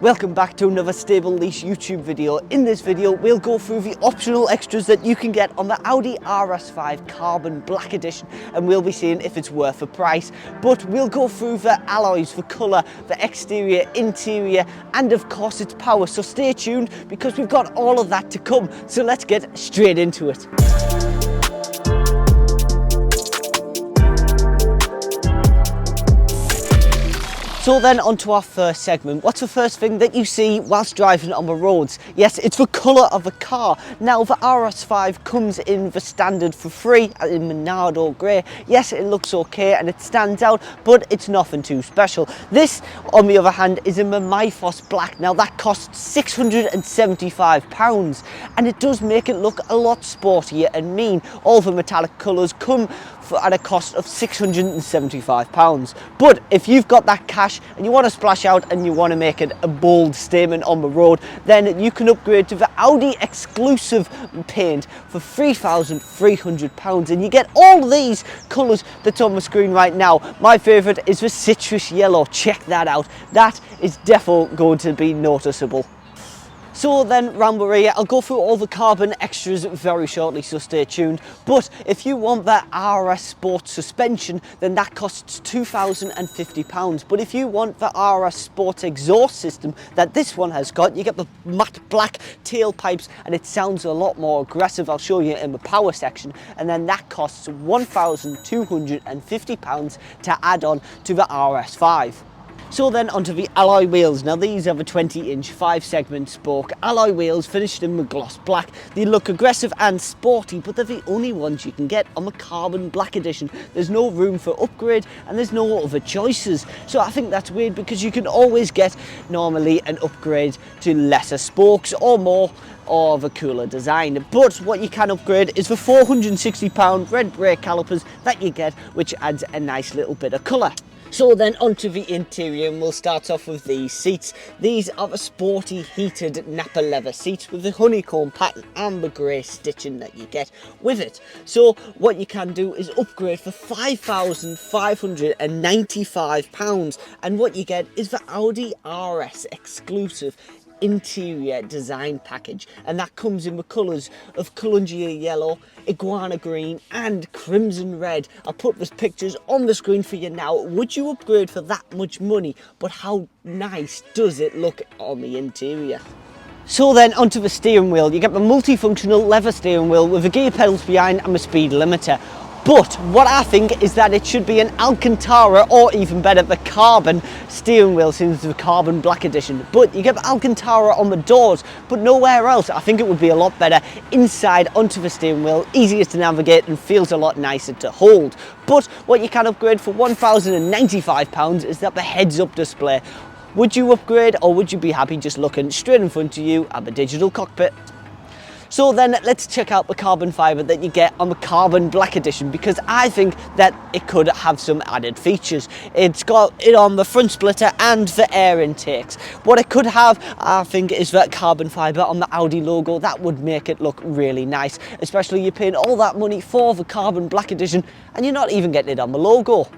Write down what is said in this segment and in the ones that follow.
Welcome back to another Stable Lease YouTube video. In this video, we'll go through the optional extras that you can get on the Audi RS5 Carbon Black Edition, and we'll be seeing if it's worth the price. But we'll go through the alloys, the colour, the exterior, interior, and of course its power. So stay tuned because we've got all of that to come. So let's get straight into it. So then onto our first segment. What's the first thing that you see whilst driving on the roads? Yes, it's the colour of the car. Now the RS5 comes in the standard for free in Monado grey. Yes, it looks okay and it stands out, but it's nothing too special. This, on the other hand, is in the Myphos Black. Now that costs £675 and it does make it look a lot sportier and mean. All the metallic colours come at a cost of £675. But if you've got that cash and you want to splash out and you want to make it a bold statement on the road, then you can upgrade to the Audi exclusive paint for £3,300 and you get all these colours that's on the screen right now. My favourite is the citrus yellow. Check that out. That is definitely going to be noticeable. So then round the rear, I'll go through all the carbon extras very shortly, so stay tuned. But if you want that RS Sport suspension, then that costs £2,050. But if you want the RS Sport exhaust system that this one has got, you get the matte black tailpipes and it sounds a lot more aggressive. I'll show you in the power section. And then that costs £1,250 to add on to the RS5. So then onto the alloy wheels. Now these are the 20-inch 5-segment spoke alloy wheels finished in the gloss black. They look aggressive and sporty, but they're the only ones you can get on the Carbon Black Edition. There's no room for upgrade and there's no other choices. So I think that's weird because you can always get normally an upgrade to lesser spokes or more of a cooler design. But what you can upgrade is the £460 red brake calipers that you get, which adds a nice little bit of colour. So then onto the interior, and we'll start off with these seats. These are the sporty heated Napa leather seats with the honeycomb pattern and the grey stitching that you get with it. So what you can do is upgrade for £5,595 and what you get is the Audi RS exclusive interior design package, and that comes in the colours of Columbia yellow, iguana green and crimson red. I'll put the pictures on the screen for you now. Would you upgrade for that much money? But how nice does it look on the interior? So then onto the steering wheel. You get the multifunctional leather steering wheel with the gear pedals behind and the speed limiter. But what I think is that it should be an Alcantara, or even better, the carbon steering wheel, since the Carbon Black Edition. But you get the Alcantara on the doors, but nowhere else. I think it would be a lot better inside onto the steering wheel, easier to navigate and feels a lot nicer to hold. But what you can upgrade for £1,095 is that the heads-up display. Would you upgrade, or would you be happy just looking straight in front of you at the digital cockpit? So then let's check out the carbon fibre that you get on the Carbon Black Edition, because I think that it could have some added features. It's got it on the front splitter and the air intakes. What it could have, I think, is that carbon fibre on the Audi logo. That would make it look really nice, especially you're paying all that money for the Carbon Black Edition and you're not even getting it on the logo.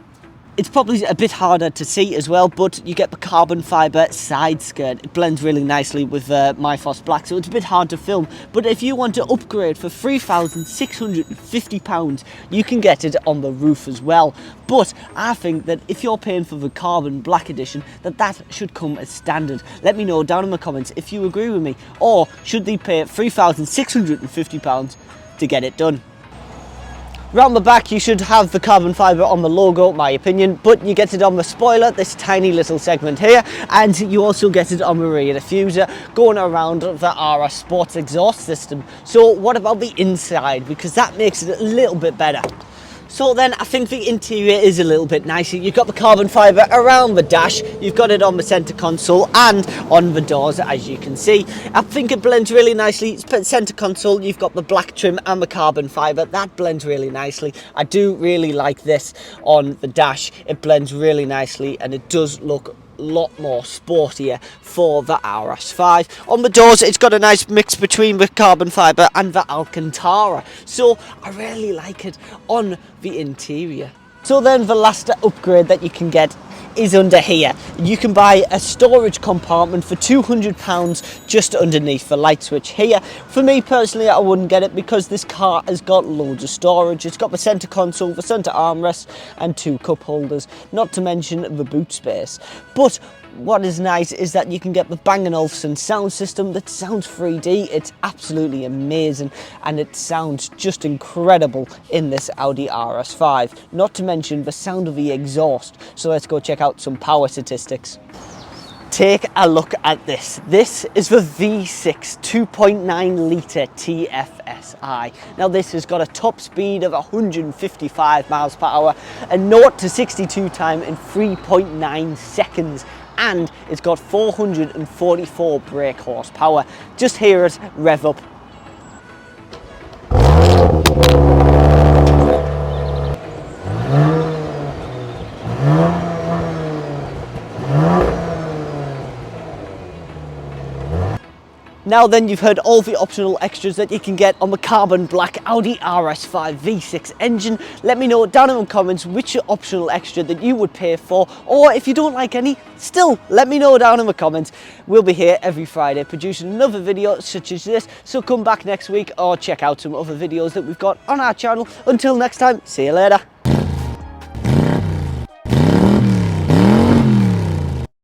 It's probably a bit harder to see as well, but you get the carbon fibre side skirt. It blends really nicely with Myphos Black, so it's a bit hard to film. But if you want to upgrade for £3,650, you can get it on the roof as well. But I think that if you're paying for the Carbon Black Edition, that should come as standard. Let me know down in the comments if you agree with me, or should they pay £3,650 to get it done? Round the back you should have the carbon fibre on the logo, my opinion, but you get it on the spoiler, this tiny little segment here, and you also get it on the rear diffuser going around the RS Sports exhaust system. So what about the inside, because that makes it a little bit better. So then I think the interior is a little bit nicer. You've got the carbon fibre around the dash, you've got it on the centre console and on the doors, as you can see. I think it blends really nicely. Centre console, you've got the black trim and the carbon fibre. That blends really nicely. I do really like this on the dash. It blends really nicely and it does look lot more sportier for the RS5. On the doors it's got a nice mix between the carbon fibre and the Alcantara, so I really like it on the interior. So then the last upgrade that you can get is under here. You can buy a storage compartment for £200 just underneath the light switch here. For me personally, I wouldn't get it because this car has got loads of storage. It's got the centre console, the centre armrest and 2 cup holders, not to mention the boot space. But what is nice is that you can get the Bang & Olufsen sound system that sounds 3D. It's absolutely amazing and it sounds just incredible in this Audi RS5, not to mention the sound of the exhaust. So let's go check out some power statistics. Take a look at this. This is the V6 2.9 litre TFSI. Now this has got a top speed of 155 miles per hour and 0 to 62 time in 3.9 seconds. And it's got 444 brake horsepower. Just hear it rev up. Now then, you've heard all the optional extras that you can get on the carbon black Audi RS5 V6 engine. Let me know down in the comments which optional extra that you would pay for, or if you don't like any, still let me know down in the comments. We'll be here every Friday producing another video such as this, so come back next week or check out some other videos that we've got on our channel. Until next time, see you later.